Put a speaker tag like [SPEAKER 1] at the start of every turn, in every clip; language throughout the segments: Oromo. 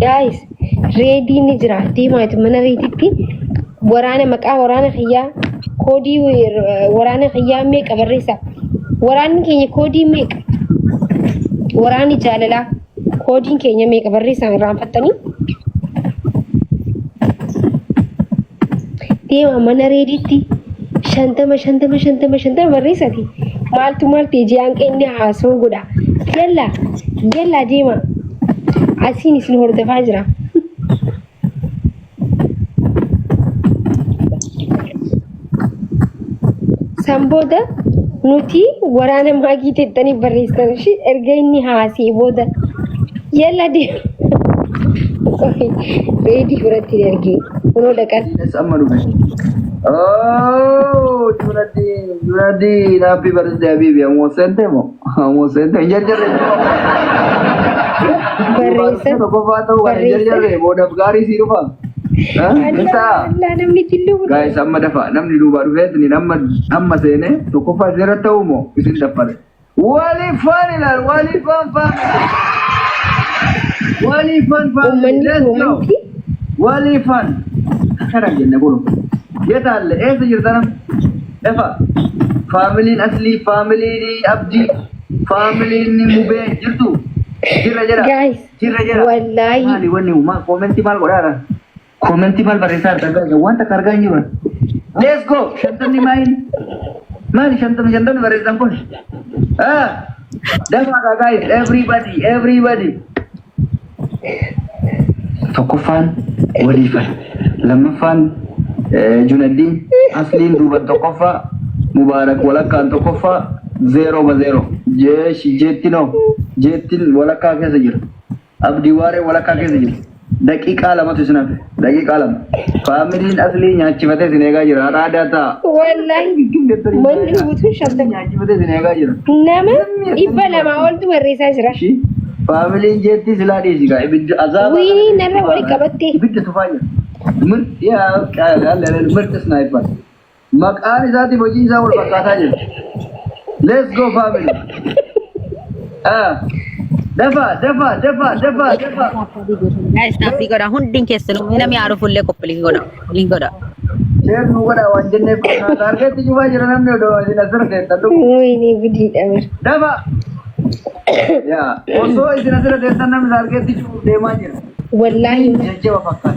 [SPEAKER 1] guys ready ni jira deemaa mana reeditti waraana maqaa waraana khiyyaa koodii waraana khiyyaa meeqa barreessa waraanni keenya koodii meeqa waraanni jaalalaa koodiin keenya meeqa barreessan raanfattanii deemaa mana reeditti 50 barreessati maaltu ijaan qeenni haasoo godha yalla deemaa asiin isin hordofaa jira Samboda nuti waraana maagii tettanii barreessan shi erga inni haasee booda yalla deema reedii biratti ergee kunoo dhaqan
[SPEAKER 2] oh Junadi happy birthday habibi almost sente jarjarre jarjarre boda gaarii si dhufa guys amma dafa namni duuba dhufeet ni amma seene tokkoffaa seera ta'u moo isin daffale wali fan wali fan kana jenne bulu yetalle ese jirtanam efa family asli family abdi family ni mube jirtu jira
[SPEAKER 1] guys wallahi
[SPEAKER 2] mali wani ma commenti mal godara commenti mal baresar daga wanta karga nyiba let's go shantan ni main mali shantan baresan pun dafa guys everybody tokofan walifan lamafan Junadi aslin duba tokofa mubarak walaka tokofa 0-0 jetin walaka kesa jira abdi ware walaka kesa jira daqiqa lama tusna daqiqa lama family asli nyaachifate sinega jira adata
[SPEAKER 1] wallahi manni butu shabda
[SPEAKER 2] nyaachifate sinega jira
[SPEAKER 1] nama ibba lama oltu barreessa jira
[SPEAKER 2] family jetti siladi siga ibid azab
[SPEAKER 1] wini narra wali qabatte
[SPEAKER 2] ibid tufanya من يا قال المرت سنايبر مقال ذاتي بوجين زاول بقاتا جي let's go family دفا
[SPEAKER 3] guys tapi goda hunding kesenu mina mi aru fulle koppling goda
[SPEAKER 2] share nu goda wanjenne target juga jira namne do dinasar de tadu
[SPEAKER 1] ini gudi amir
[SPEAKER 2] dava ya oso dinasar de tanam target ju de majira
[SPEAKER 1] wallahi
[SPEAKER 2] jeje wafakka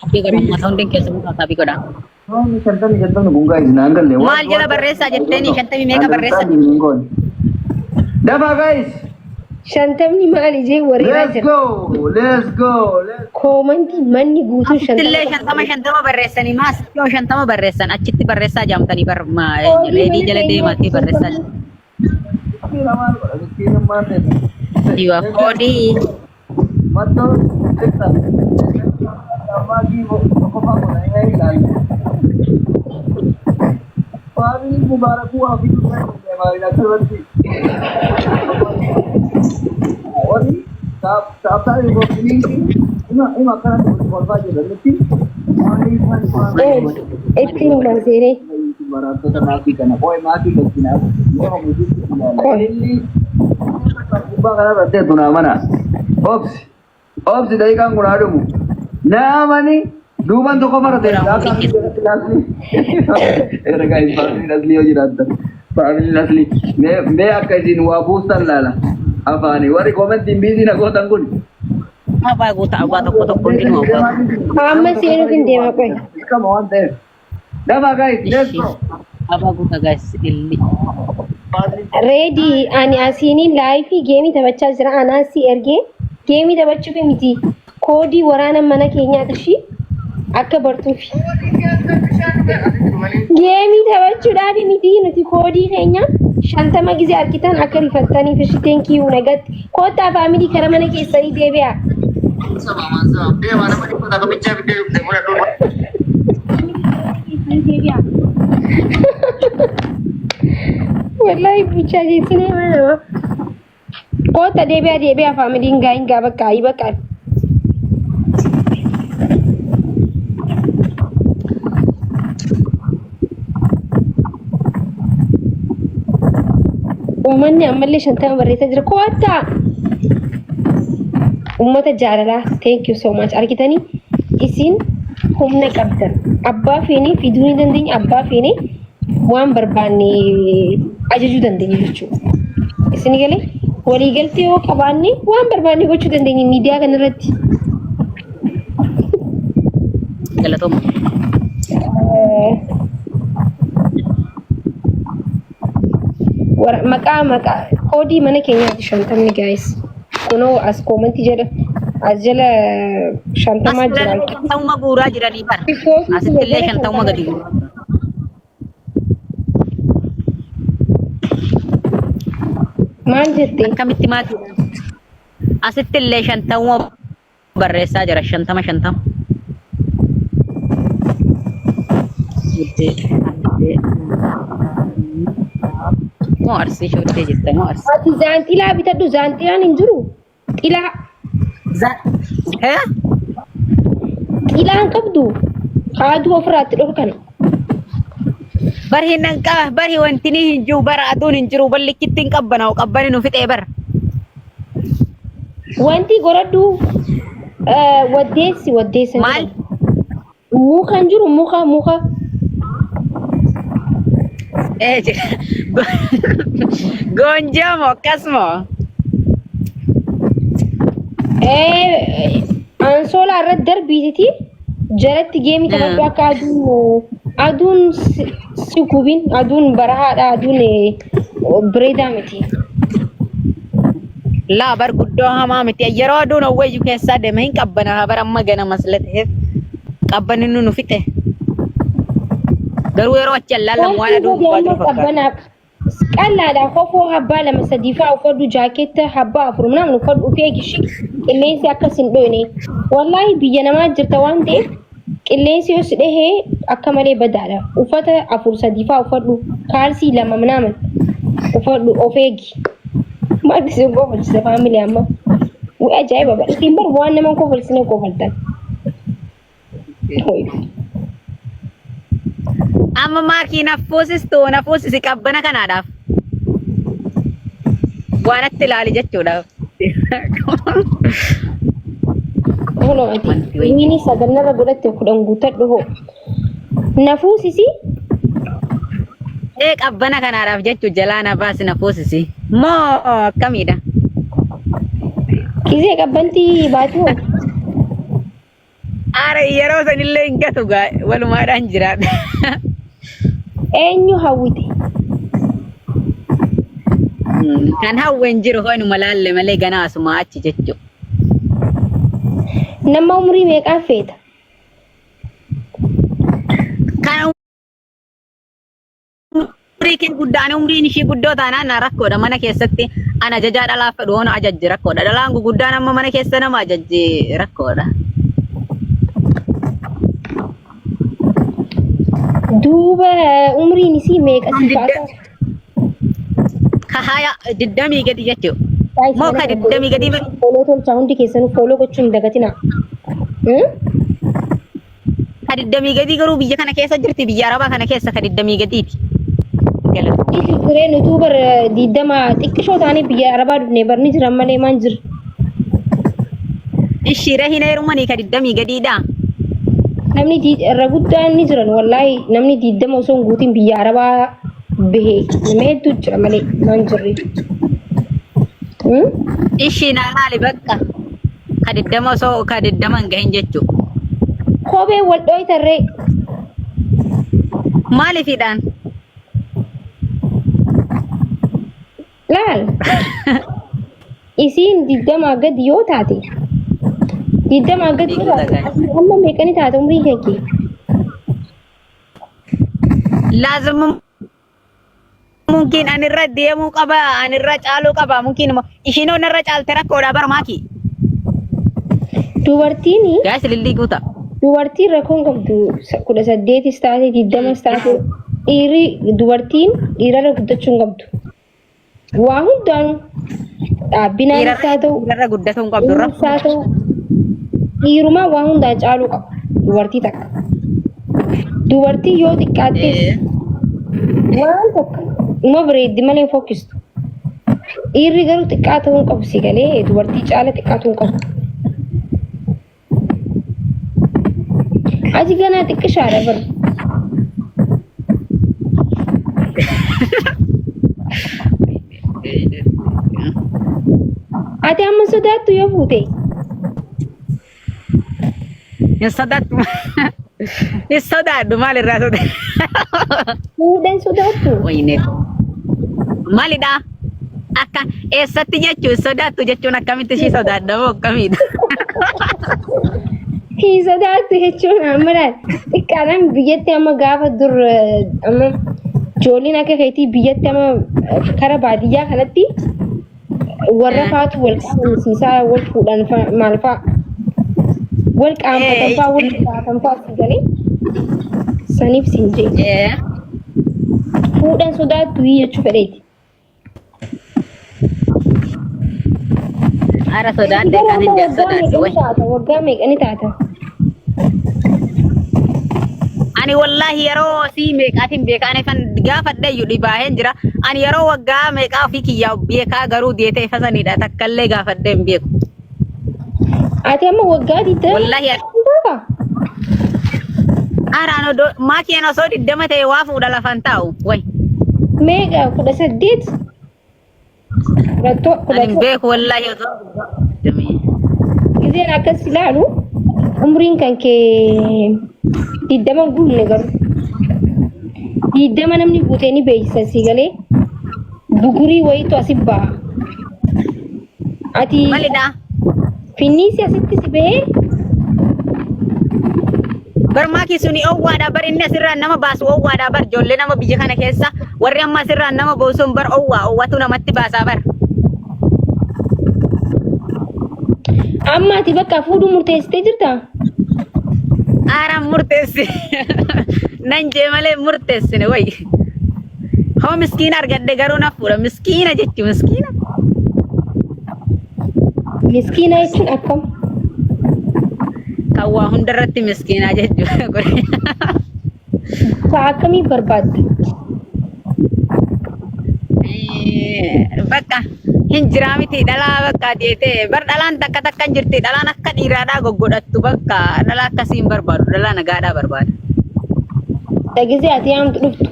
[SPEAKER 3] tapi goda mata hunding kesenu tapi goda
[SPEAKER 2] ni shantan gunga isnangal le
[SPEAKER 3] mal jala barresa jetteni shantami mega barresa
[SPEAKER 2] dava guys
[SPEAKER 1] shantamni maali je warira jira
[SPEAKER 2] let's go
[SPEAKER 1] commenti manni guutu
[SPEAKER 3] shantama barreessani mas yo shantama barreessan achitti barreessaa jaamtani bar ma reedii jala deemati barreessaa diwa koodi
[SPEAKER 2] matto tekta amagi kofa ko nahi ilal paani mubaraku hafiz mein hamaari nakarwati Ori, saab वो फीलिंग की इन आकार से बहुत बार ये लगती
[SPEAKER 1] इतनी मजेरे
[SPEAKER 2] बारात तो माफी करना कोई माफी करती ना वो मुझे कोई बागरा रहते तो ना मना ओप्स दही का गुना डूमू ना मनी डूबन तो को मारते हैं अरे गाइस पानी नस्ली हो जिराता पानी नस्ली मैं आपका दिन वाबूस्तान लाला Afani wari comment timbizi na gotan kun
[SPEAKER 3] apa gota to continue
[SPEAKER 1] amma sero kin dema koy
[SPEAKER 2] come on there dava guys let's go
[SPEAKER 3] apa gota guys illi
[SPEAKER 1] ready ani asini live game tabacha jira anasi erge game tabachu ke miti kodi warana mana kenya tashi akka bartufi game tabachu dadi miti nuti kodi kenya shantama gize arkitan akari fattani fish thank you nagat kota family karamane ke sari debiya
[SPEAKER 2] sama be mana mari ko daga picha video de mura do
[SPEAKER 1] wallahi picha ji sine mana kota debiya family inga bakka ibaka umanni ammalle shantama barreessa jira kota ummata jaalalaa thank you so much argitanii isin humna qabdan abbaa feene fiduu ni dandeenya abbaa feene waan barbaanne ajajuu dandeenya jechuudha isin galee walii galtee yoo qabaanne waan barbaanne gochuu dandeenya miidiyaa kanarratti
[SPEAKER 3] Galatooma.
[SPEAKER 1] maqaa koodii mana keenyaati 50 guys kunoo as koomantii jedha as jala 50 jira
[SPEAKER 3] Shantama guuraa jiranii bara. Asitti illee 50 gadi guuraa.
[SPEAKER 1] maal jettee
[SPEAKER 3] Akkamitti maatii? Asitti illee 50 barreessaa jira 50. Moo arsii shootee jirta moo arsii?
[SPEAKER 1] ati zaanxilaa bitadhu zaanxilaan hin jiru xilaa xilaan qabdu haaduu ofirraatti dhorkan
[SPEAKER 3] Bari hin qaba bari wanti ni hin jiru bara aduun hin jiru ballikitti hin qabbanaa'u qabbani nu fixee bara.
[SPEAKER 1] wanti goradhu waddeessa
[SPEAKER 3] Maal?
[SPEAKER 1] muka hin jiru muka
[SPEAKER 3] Jira. Gonjamo akkasuma.
[SPEAKER 1] ansoolaa irratti darbiititi jalatti geemii taphadhu akka aduun si gubin aduun barahaadha aduun bireedaa miti
[SPEAKER 3] Laa bar guddoo hamaa miti yeroo aduun awwayyu keessaa deeme hin qabbana bar amma gana maslateef qabbanni nu fixe. Garuu yeroo achi allaallamu waan aduun baatu fakkaata.
[SPEAKER 1] qallaadha kofoo habbaa lama sadii fa'aa uffadhu jaaketta habbaa afur namni uffadhu ufee gishi qilleensi akkas hin dhoyne wallaahi biyya namaa jirta waan ta'eef qilleensi yoo si dhahee akka malee badaadha uffata afur sadii fa'aa uffadhu kaalsii lama naaman uffadhu of eegi maalti sin kofalchisa faamilii amma ajaa'iba bara ittiin bar waan naman kofalchine kofaltan
[SPEAKER 3] Amma maakii nafuusisi qabbana kanaadhaaf. Waan atti ilaali jechuudhaaf.
[SPEAKER 1] Kuno ati ini saganarra godhatte kudhan guutadhu hoo nafuusisi
[SPEAKER 3] Qabbana kanaadhaaf jechuu jalaa na baasi nafuusisi. Moo akkamiidha?
[SPEAKER 1] Kisee qabbantii baatu hoo
[SPEAKER 3] Aare yeroo sanillee hin gatu walumaadhaan jiraadha.
[SPEAKER 1] eenyu hawwite
[SPEAKER 3] Kan hawween jiru hoinuma laalle malee ganaa asuma achi jechuu.
[SPEAKER 1] nama umrii meeqaa feeta
[SPEAKER 3] Kan umrii kee guddaan umriin ishii guddoo taanaan na rakkoodha mana keessatti ana ajajaa dhalaaf fedhu hono ajajji rakkoodha dhalaan guguddaan amma mana keessa nama ajajji rakkoodha.
[SPEAKER 1] duuba umriin isii meeqa si faata
[SPEAKER 3] Kahaya diddamii gadi jechuu. Moo ka diddamii gadi bari.
[SPEAKER 1] fooloo tolchaa hundi keessanuu fooloo gochuu hin dagatina
[SPEAKER 3] Ka diddamii gadi garuu biyya kana keessa jirti biyya arabaa kana keessa ka diddamii gadiiti.
[SPEAKER 1] isi tureen utuu bar diddama xiqqishoo taanii biyya arabaa dhufnee barni jiran malee maan jira
[SPEAKER 3] Ishira hin heerumanii ka diddamii gadiidha.
[SPEAKER 1] namni irra guddaan ni jiran wallaahi namni diddama osoo hin guutiin biyya arabaa bahee nama hedduu jira malee maan jirri
[SPEAKER 3] Ishii na laali bakka ka diddama osoo ka diddama hin gahin jechuu.
[SPEAKER 1] kophee wal dhooytarree
[SPEAKER 3] Maaliifidhaan?
[SPEAKER 1] laal isiin diddama gadi yoo taate diddama gadi yoo taate amma meeqani taate umrii keekee
[SPEAKER 3] Laazima mungkin anirra deemuu qaba anirra caaluu qaba mungkin ishiin onarra caalte rakkoodha barmaaki.
[SPEAKER 1] dubartiin
[SPEAKER 3] Gaas lillii guuta.
[SPEAKER 1] dubartiin rakkoon qabdu 18 taate 20 taate dhiirri dubartiin dhiirarra guddachuu hin qabdu waa hundaan dhaabbinaanis haa ta'u
[SPEAKER 3] Dhiirarra guddachuu hin qabdu
[SPEAKER 1] dhuunfas haa ta'u dhiirumaa waa hundaan caaluu qaba dubartii takka dubartii yoo xiqqaattes waan takka uma bareeddi malee fokkistu dhiirri garuu xiqqaa ta'uu hin qabu si galee dubartii caala xiqqaa ta'uu hin qabu Aji gana xiqqishaadha bar. Ati amma sodaattu yoo fuute.
[SPEAKER 3] Sodaadhu maalirraa sodaadhu?
[SPEAKER 1] Fuudhan sodaattu.
[SPEAKER 3] Wayne. Maalidha? Akka eessatti jechuun sodaattu jechuun akkamitti ishii sodaadha moo akkamiidha?
[SPEAKER 1] Hii sodaattu jechuun ammaadhaan xiqqaadhaan biyyatti amma gaafa dur amma ijoolleen akka keetii biyyatti amma kara baadiyyaa kanatti warra faatu wal qaamsiisaa wal fuudhan maal fa'a wal qaamfatan fa'a wal qaatan fa'a si galee saniif siin jee fuudhan sodaattu jechuu fedheeti.
[SPEAKER 3] Ara sodaadhe kan hin jedhu sodaadhe way.
[SPEAKER 1] Waggaa meeqani taata?
[SPEAKER 3] Ani wallahi yeroo si meeqaatiin beekaane fan gaafadhe iyyuu dhibaaheen jira. Ani yeroo waggaa meeqaa ofii kiyyaa beekaa garuu deetee fasanidha takkallee gaafadhe hin beeku.
[SPEAKER 1] Ati amma waggaa diddama?
[SPEAKER 3] Wallahi araan maatiin osoo diddama ta'e waa fuudha lafan taa'u way.
[SPEAKER 1] Meeqa 18?
[SPEAKER 3] Ani beeku wallahi osoo
[SPEAKER 1] Gizeen akkas ilaalu umriin kan kee diddama guunne garuu diddama namni guutee ni beeksisa si galee bugurii wayitu asii ba'a. Ati
[SPEAKER 3] maalidha?
[SPEAKER 1] finniisi asitti si bahee
[SPEAKER 3] barmaaki suni owwaadha bar inni asirraan nama baasu owwaadha bar ijoollee nama biyya kana keessa warri amma asirraan nama boosuun bar owwatu namatti baasaa bar.
[SPEAKER 1] amma ati bakka fuudhuu murteessitee jirta?
[SPEAKER 3] Aaraan murteessi nan jee malee murteessine way. Hoo miskiina argadde garuu na fuudha miskiina jechuun miskiina.
[SPEAKER 1] Miskiina jechuun akkam?
[SPEAKER 3] Kan waa hundarratti miskiina jechuudha.
[SPEAKER 1] Saa akkamii barbaadda?
[SPEAKER 3] Bakka hin jiraa miti dhalaa bakka jeetee bar dhalaan takka takkan jirti dhalaan akka dhiiraadhaa goggodhattu bakka dhalaa akkasiin barbaadu dhalaa nagaadhaa barbaada.
[SPEAKER 1] Dhagisee ati yaamtu dhuftu.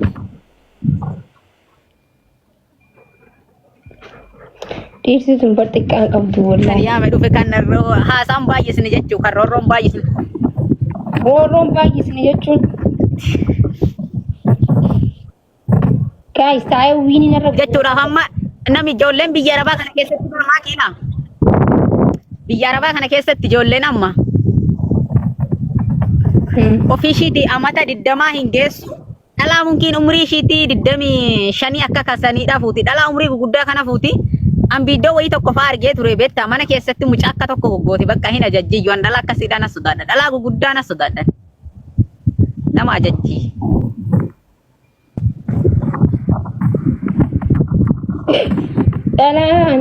[SPEAKER 1] Dhiirsi tun bar xiqqaan qabdu
[SPEAKER 3] Kan
[SPEAKER 1] wallahi.
[SPEAKER 3] yaame dhufe kan haasaan baay'isne jechuu kan roorroon baay'isne.
[SPEAKER 1] Roorroon baay'isne jechuun. Guys, taa'ee wiini narra
[SPEAKER 3] Jechuudhaaf amma namni ijoolleen biyya arabaa kana keessatti barmaa kiila. Biyya arabaa kana keessatti ijoolleen amma ofii ishiitii amata 20 hin geessu. Dhalaa mumkiin umrii ishiitii 25 akka kasaniidha fuuti. Dhalaa umrii guguddaa kana fuuti. An biiddoo wayii tokko fa'aa argee ture beektaa mana keessatti mucaa akka tokko goggooti bakka hin ajajjiyyuu an dhalaa akkasiidhaan as sodaadha. Dhalaa guguddaa as sodaadha. Nama ajajjii.
[SPEAKER 1] dhalaan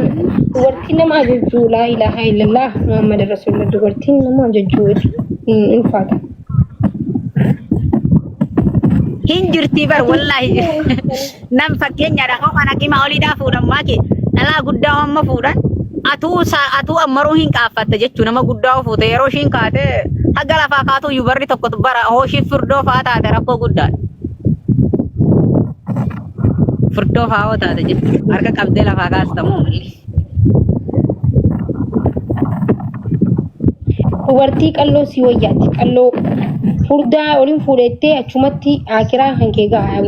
[SPEAKER 1] dubartiin nama ajajjuu laa ilaaha illallah Muhammad Rasulullah dubartiin nama ajajjuu ulfaata.
[SPEAKER 3] Hin jirti bar wallahi nam fakkeenyaadha hoo kana qima oliidhaa fuudhan maaki dhalaa guddaa amma fuudhan atuu ammaruu hin qaaffatte jechuu nama guddaa fuute yeroo ishiin kaate haga lafaa kaatu iyyuu barri tokko bara hoo ishiin firdoo fa'aa taate rakkoo guddaadha. Firdoo fa'aa hoo taate jechuudha harka qabdee lafaa kaastamoo malli.
[SPEAKER 1] Dubartii qalloo si wayyaatti qalloo furdaa oliin fuudhettee achumatti akiraa hankee gahaa